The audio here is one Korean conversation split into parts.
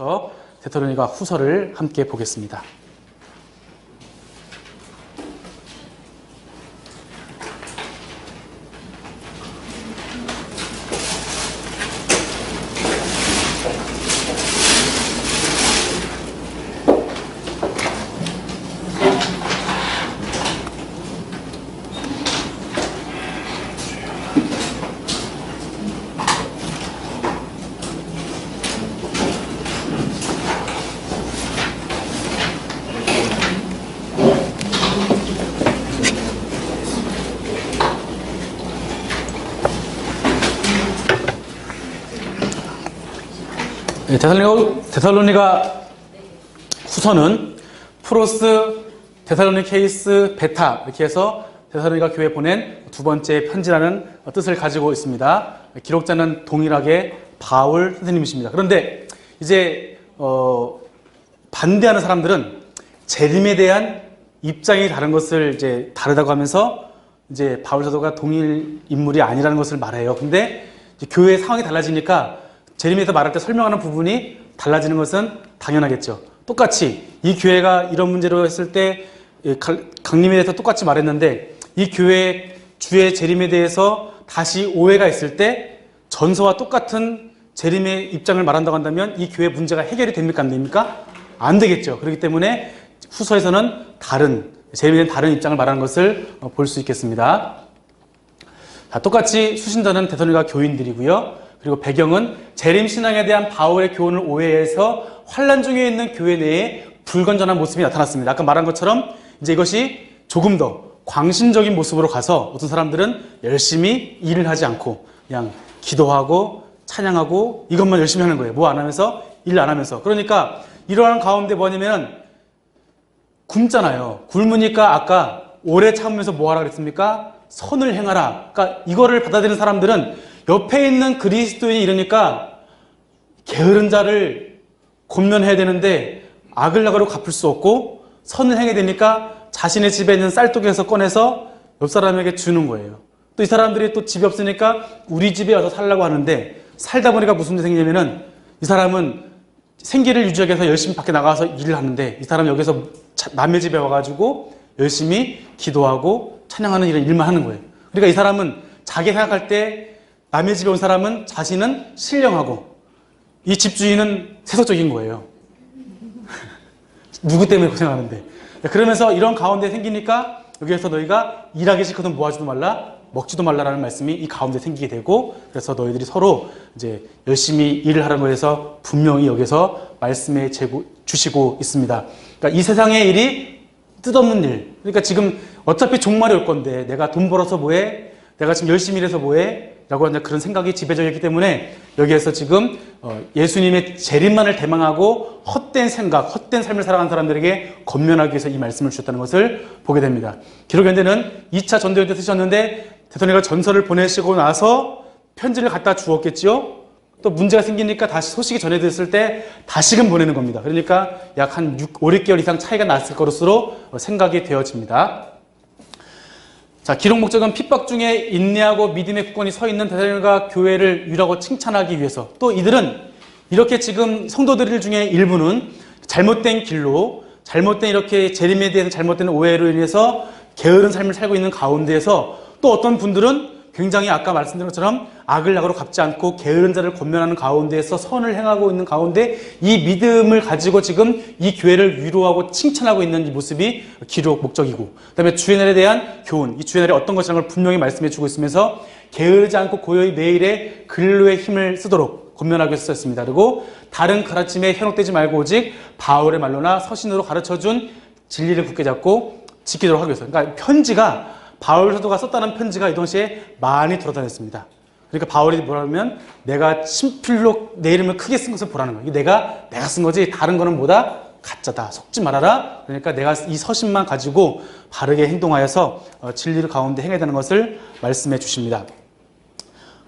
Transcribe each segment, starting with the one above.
이어서 데살로니가 후서를 함께 보겠습니다. 데살로니가 후서는 프로스, 데살로니케이스, 베타 이렇게 해서 데살로니가 교회에 보낸 두 번째 편지라는 뜻을 가지고 있습니다. 기록자는 동일하게 바울 선생님이십니다. 그런데 이제 반대하는 사람들은 재림에 대한 입장이 다른 것을 이제 다르다고 하면서 이제 바울 사도가 동일 인물이 아니라는 것을 말해요. 근데 이제 교회의 상황이 달라지니까 재림에서 말할 때 설명하는 부분이 달라지는 것은 당연하겠죠. 똑같이 이 교회가 이런 문제로 했을 때 강림에 대해서 똑같이 말했는데 이 교회의 주의 재림에 대해서 다시 오해가 있을 때 전서와 똑같은 재림의 입장을 말한다고 한다면 이 교회 문제가 해결이 됩니까? 안 됩니까? 안 되겠죠. 그렇기 때문에 후서에서는 재림에 대한 다른 입장을 말하는 것을 볼 수 있겠습니다. 자, 똑같이 수신자는 데살로니가 교인들이고요. 그리고 배경은 재림신앙에 대한 바울의 교훈을 오해해서 환란 중에 있는 교회 내에 불건전한 모습이 나타났습니다. 아까 말한 것처럼 이제 이것이 조금 더 광신적인 모습으로 가서 어떤 사람들은 열심히 일을 하지 않고 그냥 기도하고 찬양하고 이것만 열심히 하는 거예요. 뭐 안 하면서 일 안 하면서. 그러니까 이러한 가운데 뭐냐면 굶잖아요. 굶으니까 아까 오래 참으면서 뭐 하라 그랬습니까? 선을 행하라. 그러니까 이거를 받아들이는 사람들은 옆에 있는 그리스도인이 이러니까 게으른 자를 권면해야 되는데 악을 나가로 갚을 수 없고 선을 행해야 되니까 자신의 집에 있는 쌀독에서 꺼내서 옆 사람에게 주는 거예요. 또 이 사람들이 또 집이 없으니까 우리 집에 와서 살라고 하는데 살다 보니까 무슨 일이 생기냐면은 이 사람은 생계를 유지하기 위해서 열심히 밖에 나가서 일을 하는데 이 사람은 여기서 남의 집에 와가지고 열심히 기도하고 찬양하는 이런 일만 하는 거예요. 그러니까 이 사람은 자기 생각할 때 남의 집에 온 사람은 자신은 신령하고 이 집주인은 세속적인 거예요. 누구 때문에 고생하는데. 그러면서 이런 가운데 생기니까 여기에서 너희가 일하기 싫거든 모아지도 말라, 먹지도 말라라는 말씀이 이 가운데 생기게 되고 그래서 너희들이 서로 이제 열심히 일을 하라고 해서 분명히 여기서 말씀해 주시고 있습니다. 그러니까 이 세상의 일이 뜻없는 일. 그러니까 지금 어차피 종말이 올 건데 내가 돈 벌어서 뭐해? 내가 지금 열심히 일해서 뭐해? 라고 하는 그런 생각이 지배적이기 때문에 여기에서 지금 예수님의 재림만을 대망하고 헛된 생각, 헛된 삶을 살아가는 사람들에게 권면하기 위해서 이 말씀을 주셨다는 것을 보게 됩니다. 기록연대는 2차 전도연 때 쓰셨는데 데살로니가 전서를 보내시고 나서 편지를 갖다 주었겠죠. 또 문제가 생기니까 다시 소식이 전해졌을 때 다시금 보내는 겁니다. 그러니까 약 한 5, 6개월 이상 차이가 났을 것으로 생각이 되어집니다. 자, 기록 목적은 핍박 중에 인내하고 믿음의 굳건히 서 있는 데살로니가 교회를 위로하고 칭찬하기 위해서 또 이들은 이렇게 지금 성도들 중에 일부는 잘못된 길로 잘못된 이렇게 재림에 대해서 잘못된 오해로 인해서 게으른 삶을 살고 있는 가운데에서 또 어떤 분들은 굉장히 아까 말씀드린 것처럼 악을 악으로 갚지 않고 게으른 자를 권면하는 가운데에서 선을 행하고 있는 가운데 이 믿음을 가지고 지금 이 교회를 위로하고 칭찬하고 있는 이 모습이 기록 목적이고 그 다음에 주의날에 대한 교훈, 이 주의날이 어떤 것이라는 걸 분명히 말씀해 주고 있으면서 게으르지 않고 고요히 매일의 근로에 힘을 쓰도록 권면하기 위해서 썼습니다. 그리고 다른 가르침에 현혹되지 말고 오직 바울의 말로나 서신으로 가르쳐준 진리를 굳게 잡고 지키도록 하기 위해서. 그러니까 편지가 바울 사도가 썼다는 편지가 이 동시에 많이 돌아다녔습니다. 그러니까 바울이 뭐라면 내가 친필로 내 이름을 크게 쓴 것을 보라는 거예요. 내가 쓴 거지 다른 거는 뭐다? 가짜다. 속지 말아라. 그러니까 내가 이 서신만 가지고 바르게 행동하여서 진리를 가운데 행해야 되는 것을 말씀해 주십니다.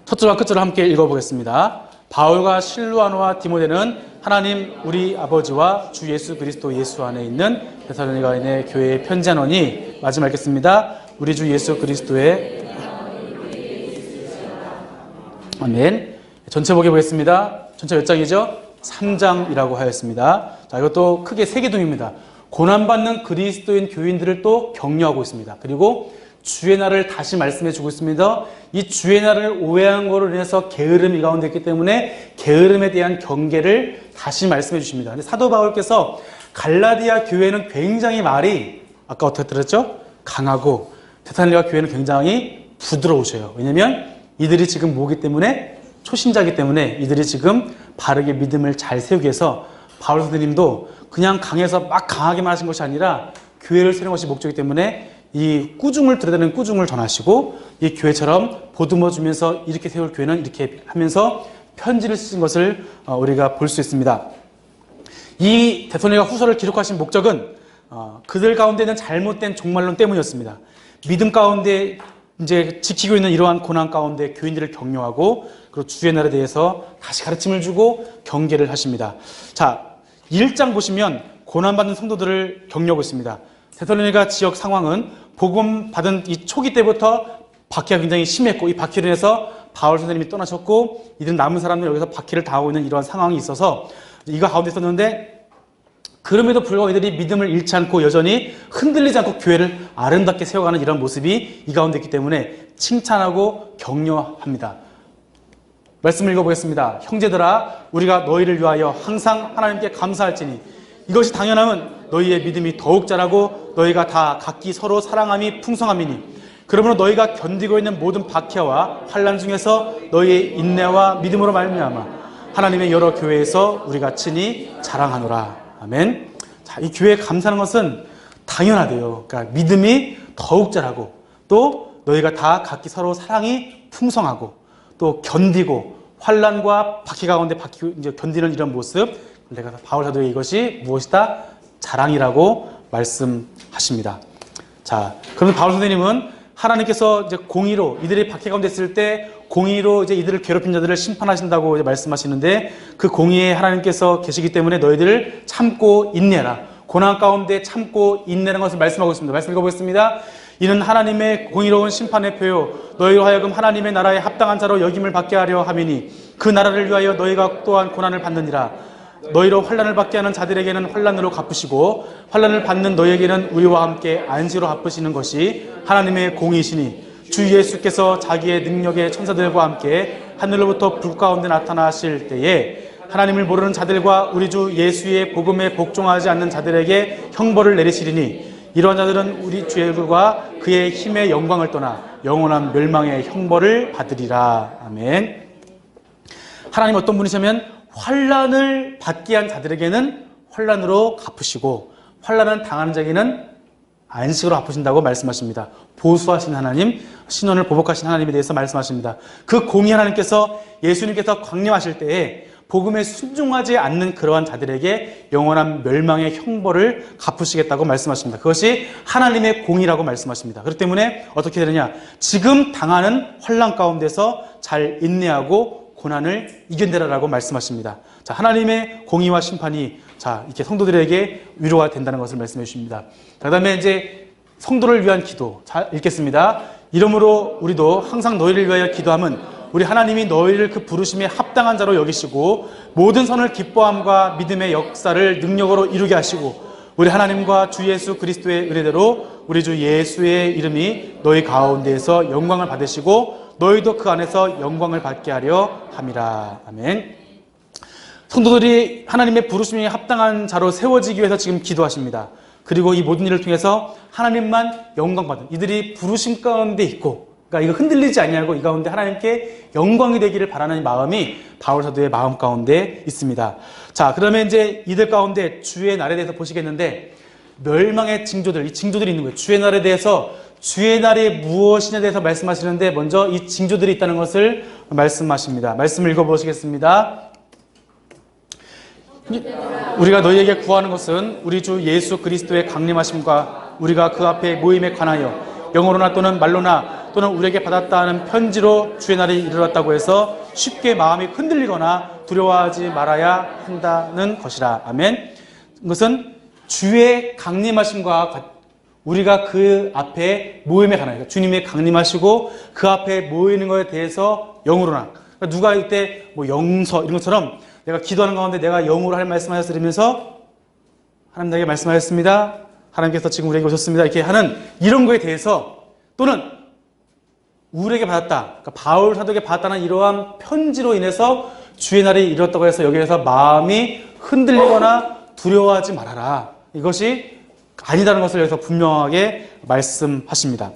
첫 절과 끝절을 함께 읽어보겠습니다. 바울과 실루아노와 디모데는 하나님 우리 아버지와 주 예수 그리스도 예수 안에 있는 데살로니가인의 교회에 편지하노니 마지막 읽겠습니다. 우리 주 예수 그리스도의 아멘. 전체 보게 보겠습니다. 전체 몇 장이죠? 3장이라고 하였습니다. 자, 이것도 크게 세 개둥입니다. 고난받는 그리스도인 교인들을 또 격려하고 있습니다. 그리고 주의 날을 다시 말씀해 주고 있습니다. 이 주의 날을 오해한 것으로 인해서 게으름이 가운데 있기 때문에 게으름에 대한 경계를 다시 말씀해 주십니다. 근데 사도 바울께서 갈라디아 교회는 굉장히 말이 아까 어떻게 들었죠? 강하고 데살로니가 교회는 굉장히 부드러우셔요. 왜냐하면 이들이 지금 뭐기 때문에 초신자이기 때문에 이들이 지금 바르게 믿음을 잘 세우기 위해서 바울 선생님도 그냥 강해서 막 강하게만 하신 것이 아니라 교회를 세우는 것이 목적이기 때문에 이 꾸중을 들여다는 꾸중을 전하시고 이 교회처럼 보듬어 주면서 이렇게 세울 교회는 이렇게 하면서 편지를 쓰신 것을 우리가 볼 수 있습니다. 이 데살로니가 후서를 기록하신 목적은 그들 가운데 있는 잘못된 종말론 때문이었습니다. 믿음 가운데 이제 지키고 있는 이러한 고난 가운데 교인들을 격려하고 그리고 주의 날에 대해서 다시 가르침을 주고 경계를 하십니다. 자, 1장 보시면 고난받는 성도들을 격려하고 있습니다. 데살로니가 지역 상황은 복음 받은 이 초기 때부터 박해가 굉장히 심했고 이 박해로 인해서 바울 선생님이 떠나셨고 이들 남은 사람들 여기서 박해를 당하고 있는 이러한 상황이 있어서 이가 가운데 있었는데 그럼에도 불구하고 이들이 믿음을 잃지 않고 여전히 흔들리지 않고 교회를 아름답게 세워가는 이런 모습이 이 가운데 있기 때문에 칭찬하고 격려합니다. 말씀을 읽어보겠습니다. 형제들아 우리가 너희를 위하여 항상 하나님께 감사할지니 이것이 당연함은 너희의 믿음이 더욱 자라고 너희가 다 각기 서로 사랑함이 풍성함이니 그러므로 너희가 견디고 있는 모든 박해와 환난 중에서 너희의 인내와 믿음으로 말미암아 하나님의 여러 교회에서 우리가 친히 자랑하노라. 아멘. 자, 이 교회에 감사하는 것은 당연하대요. 그러니까 믿음이 더욱 자라고 또 너희가 다 각기 서로 사랑이 풍성하고 또 견디고 환난과 박해 가운데 이제 견디는 이런 모습, 내가 바울 사도의 이것이 무엇이다? 자랑이라고 말씀하십니다. 자, 그러면 바울 선생님은 하나님께서 이제 공의로 이들이 박해 가운데 있을 때 공의로 이제 이들을 괴롭힌 자들을 심판하신다고 이제 말씀하시는데 그 공의에 하나님께서 계시기 때문에 너희들을 참고 인내하라. 고난 가운데 참고 인내라는 것을 말씀하고 있습니다. 말씀 읽어보겠습니다. 이는 하나님의 공의로운 심판의 표요 너희로 하여금 하나님의 나라에 합당한 자로 여김을 받게 하려 함이니 그 나라를 위하여 너희가 또한 고난을 받느니라. 너희로 환난을 받게 하는 자들에게는 환난으로 갚으시고 환난을 받는 너희에게는 우리와 함께 안식으로 갚으시는 것이 하나님의 공의시니 주 예수께서 자기의 능력의 천사들과 함께 하늘로부터 불 가운데 나타나실 때에 하나님을 모르는 자들과 우리 주 예수의 복음에 복종하지 않는 자들에게 형벌을 내리시리니 이러한 자들은 우리 주와 그의 힘의 영광을 떠나 영원한 멸망의 형벌을 받으리라. 아멘. 하나님 어떤 분이시냐면 환난을 받게 한 자들에게는 환난으로 갚으시고 환난을 당하는 자에게는 안식으로 갚으신다고 말씀하십니다. 보수하신 하나님, 신원을 보복하신 하나님에 대해서 말씀하십니다. 그 공의 하나님께서 예수님께서 강림하실 때에 복음에 순종하지 않는 그러한 자들에게 영원한 멸망의 형벌을 갚으시겠다고 말씀하십니다. 그것이 하나님의 공의라고 말씀하십니다. 그렇기 때문에 어떻게 되느냐? 지금 당하는 환난 가운데서 잘 인내하고 고난을 이겨내라라고 말씀하십니다. 자, 하나님의 공의와 심판이 이렇게 성도들에게 위로가 된다는 것을 말씀해 주십니다. 그 다음에 이제 성도를 위한 기도. 자, 읽겠습니다. 이러므로 우리도 항상 너희를 위하여 기도함은 우리 하나님이 너희를 그 부르심에 합당한 자로 여기시고 모든 선을 기뻐함과 믿음의 역사를 능력으로 이루게 하시고 우리 하나님과 주 예수 그리스도의 은혜대로 우리 주 예수의 이름이 너희 가운데에서 영광을 받으시고 너희도 그 안에서 영광을 받게 하려 함이라. 아멘. 성도들이 하나님의 부르심에 합당한 자로 세워지기 위해서 지금 기도하십니다. 그리고 이 모든 일을 통해서 하나님만 영광받은 이들이 부르심 가운데 있고, 그러니까 이거 흔들리지 아니하고 이 가운데 하나님께 영광이 되기를 바라는 마음이 바울 사도의 마음 가운데 있습니다. 자, 그러면 이제 이들 가운데 주의 날에 대해서 보시겠는데 멸망의 징조들, 이 징조들이 있는 거예요. 주의 날에 대해서 주의 날이 무엇이냐에 대해서 말씀하시는데 먼저 이 징조들이 있다는 것을 말씀하십니다. 말씀을 읽어보시겠습니다. 우리가 너희에게 구하는 것은 우리 주 예수 그리스도의 강림하심과 우리가 그 앞에 모임에 관하여 영어로나 또는 말로나 또는 우리에게 받았다 하는 편지로 주의 날이 이르렀다고 해서 쉽게 마음이 흔들리거나 두려워하지 말아야 한다는 것이라. 아멘. 이것은 주의 강림하심과 우리가 그 앞에 모임에 관하여 주님의 강림하시고 그 앞에 모이는 것에 대해서 영어로나 누가 이때 뭐 영서 이런 것처럼 내가 기도하는 가운데 내가 영으로 할 말씀하였으면서 하나님 나에게 말씀하였습니다. 하나님께서 지금 우리에게 오셨습니다. 이렇게 하는 이런 거에 대해서 또는 우리에게 받았다. 그러니까 바울 사도에게 받았다는 이러한 편지로 인해서 주의 날이 이뤘다고 해서 여기에서 마음이 흔들리거나 두려워하지 말아라. 이것이 아니다는 것을 여기서 분명하게 말씀하십니다.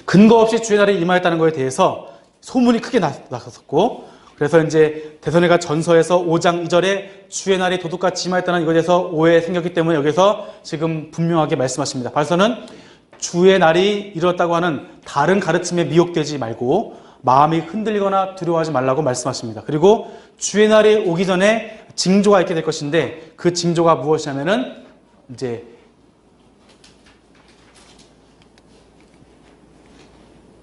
근거 없이 주의 날이 임하였다는 것에 대해서 소문이 크게 났었고, 그래서 이제 데살로니가 전서에서 5장 2절에 주의 날이 도둑같이 임하였다는 이것에 대해서 오해 생겼기 때문에 여기서 지금 분명하게 말씀하십니다. 바울서는 주의 날이 이뤘다고 하는 다른 가르침에 미혹되지 말고 마음이 흔들리거나 두려워하지 말라고 말씀하십니다. 그리고 주의 날이 오기 전에 징조가 있게 될 것인데 그 징조가 무엇이냐면은 이제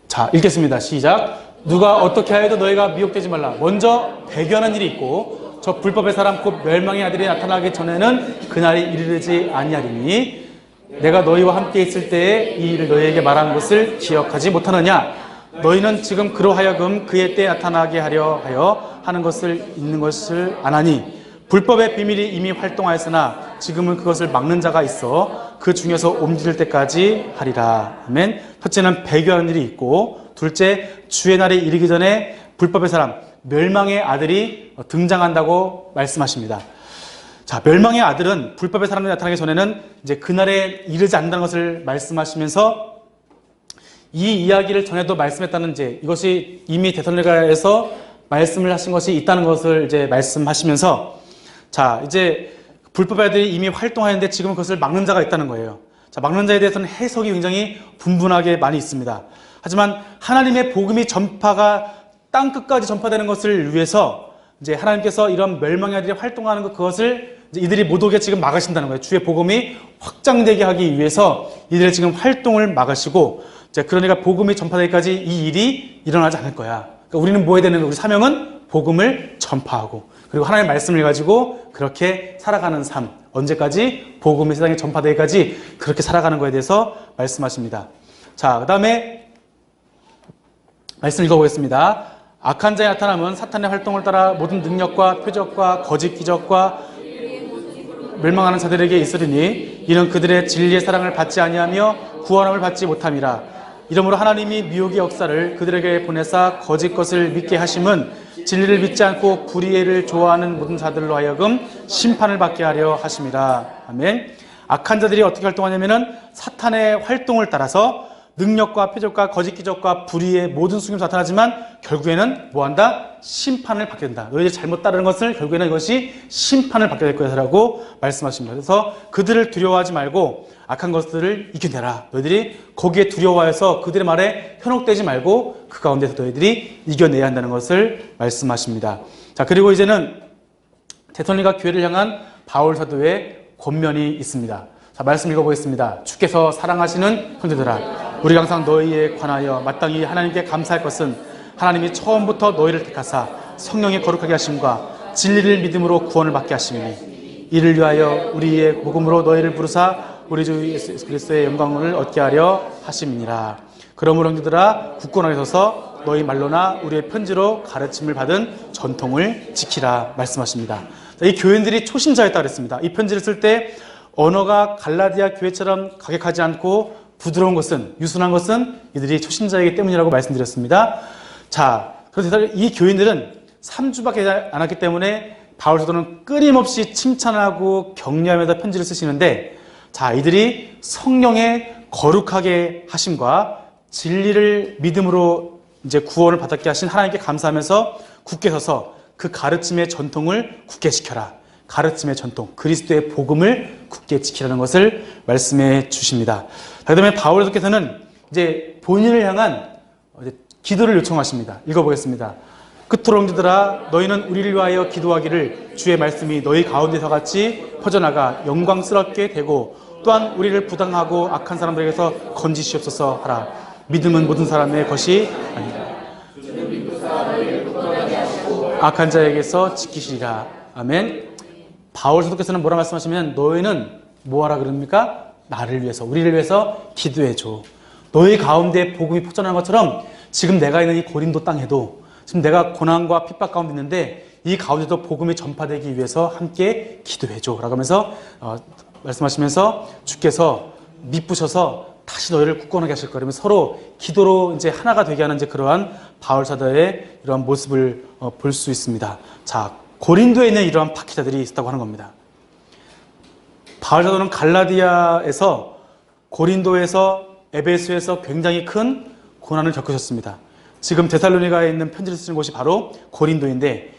자, 읽겠습니다. 시작. 누가 어떻게 하여도 너희가 미혹되지 말라. 먼저 배교하는 일이 있고 저 불법의 사람 곧 멸망의 아들이 나타나기 전에는 그날이 이르지 아니하리니 내가 너희와 함께 있을 때에 이 일을 너희에게 말한 것을 기억하지 못하느냐. 너희는 지금 그로 하여금 그의 때에 나타나게 하려 하여 하는 것을 있는 것을 안 하니 불법의 비밀이 이미 활동하였으나 지금은 그것을 막는 자가 있어 그 중에서 옮길 때까지 하리라. 아멘. 첫째는 배교하는 일이 있고, 둘째 주의 날이 이르기 전에 불법의 사람 멸망의 아들이 등장한다고 말씀하십니다. 자, 멸망의 아들은 불법의 사람이 나타나기 전에는 이제 그날에 이르지 않는다는 것을 말씀하시면서 이 이야기를 전에도 말씀했다는 이제 이것이 이미 데살로니가에서 말씀을 하신 것이 있다는 것을 이제 말씀하시면서 자, 이제 불법의 아들이 이미 활동하는데 지금 그것을 막는 자가 있다는 거예요. 자, 막는 자에 대해서는 해석이 굉장히 분분하게 많이 있습니다. 하지만 하나님의 복음이 전파가 땅 끝까지 전파되는 것을 위해서 이제 하나님께서 이런 멸망의 아들이 활동하는 것, 그것을 이제 이들이 못 오게 지금 막으신다는 거예요. 주의 복음이 확장되게 하기 위해서 이들의 지금 활동을 막으시고, 이제 그러니까 복음이 전파되기까지 이 일이 일어나지 않을 거야. 그러니까 우리는 뭐 해야 되는 거야? 우리 사명은 복음을 전파하고, 그리고 하나님의 말씀을 가지고 그렇게 살아가는 삶. 언제까지? 복음이 세상에 전파되기까지 그렇게 살아가는 거에 대해서 말씀하십니다. 자, 그 다음에 말씀 읽어보겠습니다. 악한 자의 나타남은 사탄의 활동을 따라 모든 능력과 표적과 거짓 기적과 멸망하는 자들에게 있으리니 이는 그들의 진리의 사랑을 받지 아니하며 구원함을 받지 못함이라. 이러므로 하나님이 미혹의 역사를 그들에게 보내사 거짓 것을 믿게 하심은 진리를 믿지 않고 불의를 좋아하는 모든 자들로 하여금 심판을 받게 하려 하심이라. 아멘. 악한 자들이 어떻게 활동하냐면은 사탄의 활동을 따라서 능력과 표적과 거짓 기적과 불의의 모든 속임수 나타나지만 결국에는 뭐한다? 심판을 받게 된다. 너희들이 잘못 따르는 것을 결국에는 이것이 심판을 받게 될 것이라고 말씀하십니다. 그래서 그들을 두려워하지 말고 악한 것들을 이겨내라. 너희들이 거기에 두려워해서 그들의 말에 현혹되지 말고 그 가운데서 너희들이 이겨내야 한다는 것을 말씀하십니다. 자, 그리고 이제는 데살로니가 교회를 향한 바울 사도의 권면이 있습니다. 자, 말씀 읽어보겠습니다. 주께서 사랑하시는 형제들아, 우리가 항상 너희에 관하여 마땅히 하나님께 감사할 것은 하나님이 처음부터 너희를 택하사 성령의 거룩하게 하심과 진리를 믿음으로 구원을 받게 하심이니 이를 위하여 우리의 복음으로 너희를 부르사 우리 주 예수 그리스도의 영광을 얻게 하려 하심이니라. 그러므로 형제들아, 굳건하게 서서 너희 말로나 우리의 편지로 가르침을 받은 전통을 지키라 말씀하십니다. 자, 이 교인들이 초신자였다 그랬습니다. 이 편지를 쓸 때 언어가 갈라디아 교회처럼 가격하지 않고 부드러운 것은, 유순한 것은 이들이 초신자이기 때문이라고 말씀드렸습니다. 자, 그래서 이 교인들은 3주밖에 안 왔기 때문에 바울 사도는 끊임없이 칭찬하고 격려하면서 편지를 쓰시는데, 자, 이들이 성령의 거룩하게 하심과 진리를 믿음으로 이제 구원을 받게 하신 하나님께 감사하면서 굳게 서서 그 가르침의 전통을 굳게 지켜라. 가르침의 전통, 그리스도의 복음을 굳게 지키라는 것을 말씀해 주십니다. 그 다음에 바울 사도께서는 이제 본인을 향한 기도를 요청하십니다. 읽어보겠습니다. 끝으로 형제들아, 너희는 우리를 위하여 기도하기를 주의 말씀이 너희 가운데서 같이 퍼져나가 영광스럽게 되고 또한 우리를 부당하고 악한 사람들에게서 건지시옵소서 하라. 믿음은 모든 사람의 것이 아니라 악한 자에게서 지키시리라. 아멘. 바울 사도께서는 뭐라 말씀하시면 너희는 뭐하라 그럽니까? 나를 위해서, 우리를 위해서 기도해줘. 너희 가운데 복음이 퍼져나가는 것처럼 지금 내가 있는 이 고린도 땅에도 지금 내가 고난과 핍박 가운데 있는데 이 가운데도 복음이 전파되기 위해서 함께 기도해줘 라고 하면서 말씀하시면서 주께서 밑부셔서 다시 너희를 굳건하게 하실 거라면 서로 기도로 이제 하나가 되게 하는 이제 그러한 바울 사도의 이러한 모습을 볼 수 있습니다. 자, 고린도에 있는 이러한 박해자들이 있었다고 하는 겁니다. 바울 사도는 갈라디아에서, 고린도에서, 에베소에서 굉장히 큰 고난을 겪으셨습니다. 지금 데살로니가에 있는 편지를 쓰는 곳이 바로 고린도인데,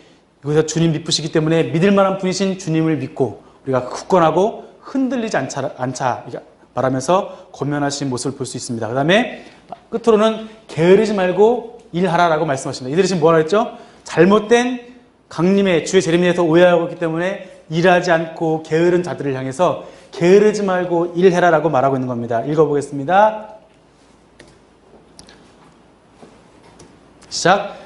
여기서 주님 믿으시기 때문에 믿을 만한 분이신 주님을 믿고 우리가 굳건하고 흔들리지 않자 말하면서 권면하신 모습을 볼 수 있습니다. 그 다음에 끝으로는 게으르지 말고 일하라라고 말씀하십니다. 이들이 지금 뭐라 했죠? 잘못된 강림의 주의 재림에 대해서 오해하고 있기 때문에 일하지 않고 게으른 자들을 향해서 게으르지 말고 일해라라고 말하고 있는 겁니다. 읽어보겠습니다. 시작.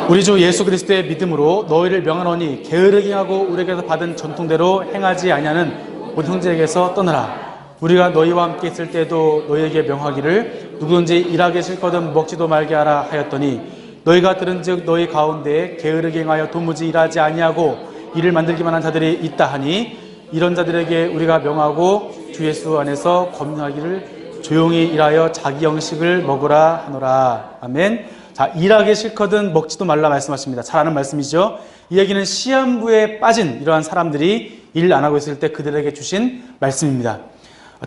우리 주 예수 그리스도의 믿음으로 너희를 명하노니 게으르게 하고 우리에게서 받은 전통대로 행하지 아니하는 모든 형제에게서 떠나라. 우리가 너희와 함께 있을 때도 너희에게 명하기를 누구든지 일하기 싫거든 먹지도 말게 하라 하였더니 너희가 들은즉 너희 가운데 게으르게 행하여 도무지 일하지 아니하고 일을 만들기만 한 자들이 있다 하니 이런 자들에게 우리가 명하고 주 예수 안에서 권면하기를 조용히 일하여 자기 영식을 먹으라 하노라. 아멘. 자, 일하기 싫거든 먹지도 말라 말씀하십니다. 잘 아는 말씀이죠. 이 얘기는 시한부에 빠진 이러한 사람들이 일 안 하고 있을 때 그들에게 주신 말씀입니다.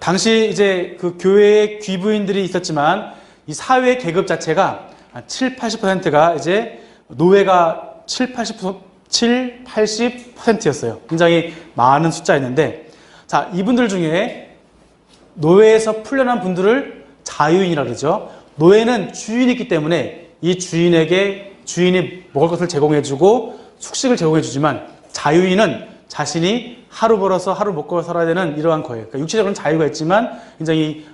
당시 이제 그 교회에 귀부인들이 있었지만 이 사회 계급 자체가 80%가 이제 노예가 80%였어요. 굉장히 많은 숫자였는데, 자, 이분들 중에 노예에서 풀려난 분들을 자유인이라 그러죠. 노예는 주인이 있기 때문에 이 주인이 먹을 것을 제공해주고 숙식을 제공해주지만 자유인은 자신이 하루 벌어서 하루 먹고 살아야 되는 이러한 거예요. 그러니까 육체적으로는 자유가 있지만 굉장히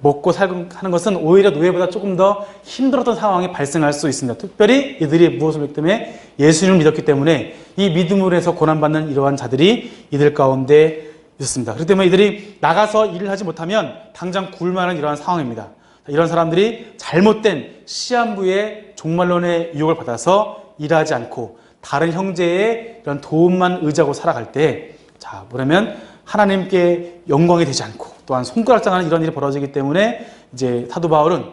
먹고 살고 하는 것은 오히려 노예보다 조금 더 힘들었던 상황이 발생할 수 있습니다. 특별히 이들이 무엇을 믿기 때문에 예수님을 믿었기 때문에 이 믿음으로 해서 고난받는 이러한 자들이 이들 가운데 있었습니다. 그렇기 때문에 이들이 나가서 일을 하지 못하면 당장 굶만한 이러한 상황입니다. 이런 사람들이 잘못된 시한부의 종말론의 유혹을 받아서 일하지 않고 다른 형제의 이런 도움만 의지하고 살아갈 때, 자, 뭐냐면 하나님께 영광이 되지 않고 또한 손가락질하는 이런 일이 벌어지기 때문에 이제 사도 바울은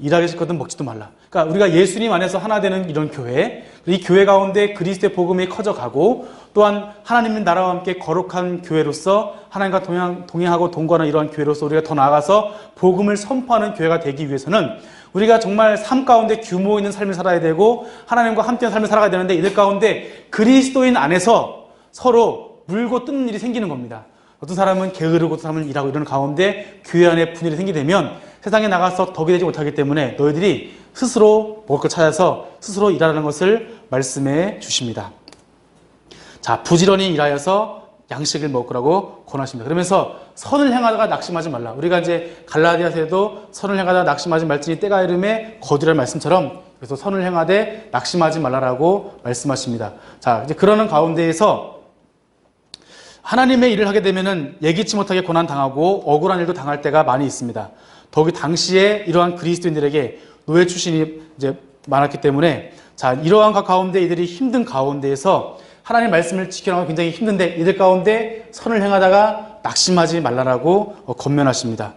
일하기 싫거든 먹지도 말라. 그러니까 우리가 예수님 안에서 하나 되는 이런 교회, 이 교회 가운데 그리스도의 복음이 커져가고 또한 하나님의 나라와 함께 거룩한 교회로서 하나님과 동행하고 동거하는 이러한 교회로서 우리가 더 나아가서 복음을 선포하는 교회가 되기 위해서는 우리가 정말 삶 가운데 규모 있는 삶을 살아야 되고 하나님과 함께하는 삶을 살아가야 되는데 이들 가운데 그리스도인 안에서 서로 물고 뜯는 일이 생기는 겁니다. 어떤 사람은 게으르고 어떤 사람은 일하고 이런 가운데 교회 안에 분열이 생기게 되면 세상에 나가서 덕이 되지 못하기 때문에 너희들이 스스로 먹을 걸 찾아서 스스로 일하라는 것을 말씀해 주십니다. 자, 부지런히 일하여서 양식을 먹으라고 권하십니다. 그러면서 선을 행하다가 낙심하지 말라. 우리가 이제 갈라디아서에도 선을 행하다가 낙심하지 말지니 때가 이름에 거두라는 말씀처럼 그래서 선을 행하되 낙심하지 말라라고 말씀하십니다. 자, 이제 그러는 가운데에서 하나님의 일을 하게 되면은 예기치 못하게 고난 당하고 억울한 일도 당할 때가 많이 있습니다. 더욱이 당시에 이러한 그리스도인들에게 노예 출신이 이제 많았기 때문에 자, 이러한 가운데 이들이 힘든 가운데에서 하나님의 말씀을 지켜나가기 굉장히 힘든데 이들 가운데 선을 행하다가 낙심하지 말라라고 권면하십니다.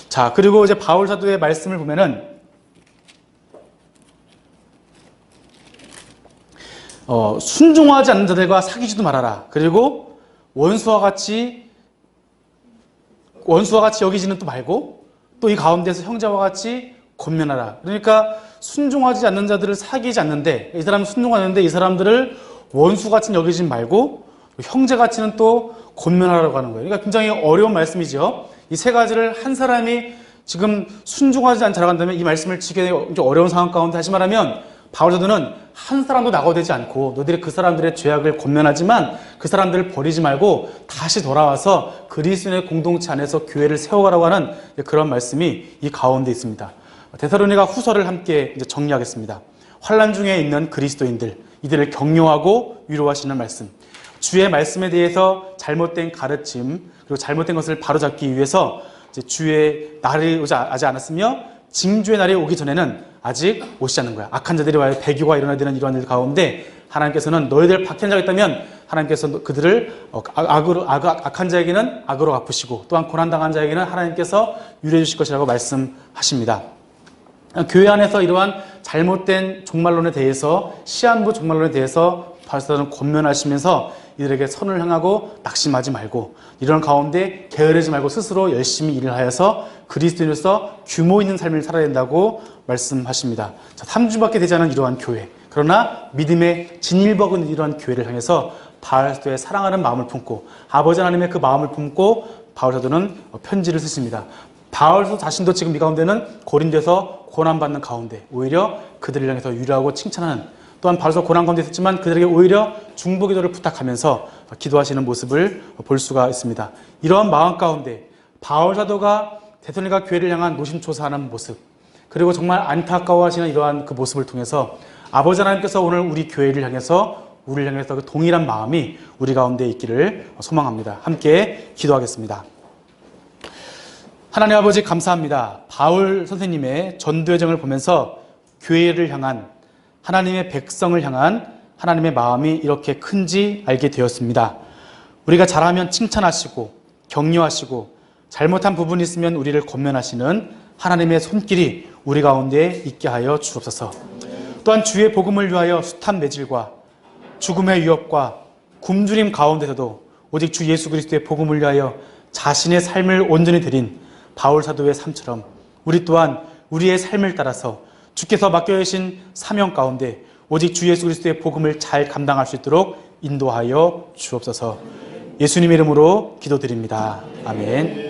자, 그리고 이제 바울 사도의 말씀을 보면은 순종하지 않는 자들과 사귀지도 말아라. 그리고 원수와 같이 여기지는 또 말고 또 이 가운데서 형제와 같이 권면하라. 그러니까 순종하지 않는 자들을 사귀지 않는데 이 사람은 순종하는데 이 사람들을 원수같이 여기지 말고 형제같이는 또 권면하라고 하는 거예요. 그러니까 굉장히 어려운 말씀이죠. 이 세 가지를 한 사람이 지금 순종하지 않는 자라고 한다면 이 말씀을 지키기 좀 어려운 상황 가운데 다시 말하면 바울 사도는 한 사람도 낙오되지 않고 너희들이 그 사람들의 죄악을 권면하지만 그 사람들을 버리지 말고 다시 돌아와서 그리스도의 공동체 안에서 교회를 세워가라고 하는 그런 말씀이 이 가운데 있습니다. 데살로니가 후서를 함께 이제 정리하겠습니다. 환난 중에 있는 그리스도인들, 이들을 격려하고 위로하시는 말씀, 주의 말씀에 대해서 잘못된 가르침 그리고 잘못된 것을 바로잡기 위해서 이제 주의 날이 오지 않았으며 징조의 날이 오기 전에는 아직 오시지 않는 거야. 악한 자들이 와요. 배교가 일어나야 되는 이러한 일 가운데 하나님께서는 너희들 박해한 자가 있다면 하나님께서 그들을 악한 자에게는 악으로 갚으시고 또한 고난당한 자에게는 하나님께서 유래해 주실 것이라고 말씀하십니다. 교회 안에서 이러한 잘못된 종말론에 대해서 시한부 종말론에 대해서 바울사도는 권면하시면서 이들에게 선을 향하고 낙심하지 말고 이런 가운데 게으르지 말고 스스로 열심히 일을 하여서 그리스도인으로서 규모 있는 삶을 살아야 된다고 말씀하십니다. 자, 3주밖에 되지 않은 이러한 교회, 그러나 믿음의 진일버근 이러한 교회를 향해서 바울사도의 사랑하는 마음을 품고 아버지 하나님의 그 마음을 품고 바울사도는 편지를 쓰십니다. 바울사도 자신도 지금 이 가운데는 고린도에서 고난받는 가운데 오히려 그들을 향해서 위로하고 칭찬하는, 또한 바울사도 고난 가운데 있었지만 그들에게 오히려 중보 기도를 부탁하면서 기도하시는 모습을 볼 수가 있습니다. 이러한 마음 가운데 바울사도가 데살로니가 교회를 향한 노심초사하는 모습, 그리고 정말 안타까워하시는 이러한 그 모습을 통해서 아버지 하나님께서 오늘 우리 교회를 향해서 우리를 향해서 그 동일한 마음이 우리 가운데 있기를 소망합니다. 함께 기도하겠습니다. 하나님 아버지 감사합니다. 바울 선생님의 전도여정을 보면서 교회를 향한, 하나님의 백성을 향한 하나님의 마음이 이렇게 큰지 알게 되었습니다. 우리가 잘하면 칭찬하시고 격려하시고 잘못한 부분이 있으면 우리를 권면하시는 하나님의 손길이 우리 가운데 있게 하여 주옵소서. 또한 주의 복음을 위하여 숱한 매질과 죽음의 위협과 굶주림 가운데서도 오직 주 예수 그리스도의 복음을 위하여 자신의 삶을 온전히 드린 바울 사도의 삶처럼 우리 또한 우리의 삶을 따라서 주께서 맡겨주신 사명 가운데 오직 주 예수 그리스도의 복음을 잘 감당할 수 있도록 인도하여 주옵소서. 예수님의 이름으로 기도드립니다. 아멘.